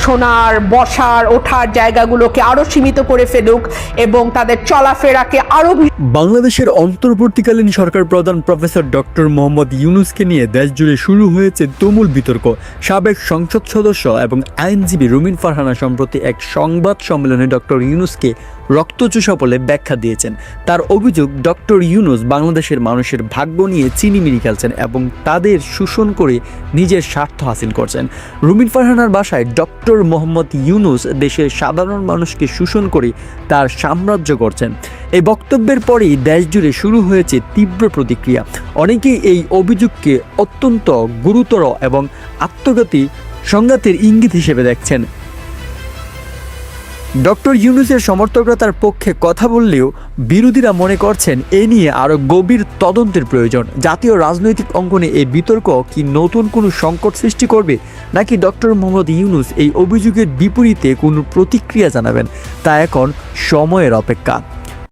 শোনার, বসার, ওঠার জায়গাগুলোকে আরো সীমিত করে ফেলুক এবং তাদের চলাফেরাকে আরো। বাংলাদেশের অন্তর্বর্তীকালীন সরকার প্রধান প্রফেসর ডক্টর মোহাম্মদ ইউনূসকে নিয়ে দেশজুড়ে শুরু হয়েছে তুমুল বিতর্ক। সাবেক সংসদ সদস্য এবং আইনজীবী রুমিন ফারহানা সম্প্রতি এক সংবাদ সম্মেলনে ডক্টর ইউনূসকে রক্তচোষা বলে ব্যাখ্যা দিয়েছেন। তার অভিযোগ, ডক্টর ইউনূস বাংলাদেশের মানুষের ভাগ্য নিয়ে চিনিমিনি খেলছেন এবং তাদের শোষণ করে নিজের স্বার্থ হাসিল করছেন। রুমিন ফারহানার ভাষায়, ডক্টর মোহাম্মদ ইউনূস দেশের সাধারণ মানুষকে শোষণ করে তার সাম্রাজ্য করছেন। এই বক্তব্যের পরেই দেশজুড়ে শুরু হয়েছে তীব্র প্রতিক্রিয়া। অনেকেই এই অভিযোগকে অত্যন্ত গুরুতর এবং আত্মঘাতী সংঘাতের ইঙ্গিত হিসেবে দেখছেন। ডক্টর ইউনূসের সমর্থকরা তার পক্ষে কথা বললেও বিরোধীরা মনে করছেন এ নিয়ে আরও গভীর তদন্তের প্রয়োজন। জাতীয় রাজনৈতিক অঙ্গনে এই বিতর্ক কি নতুন কোনো সংকট সৃষ্টি করবে, নাকি ডক্টর মোহাম্মদ ইউনূস এই অভিযোগের বিপরীতে কোনো প্রতিক্রিয়া জানাবেন, তা এখন সময়ের অপেক্ষা।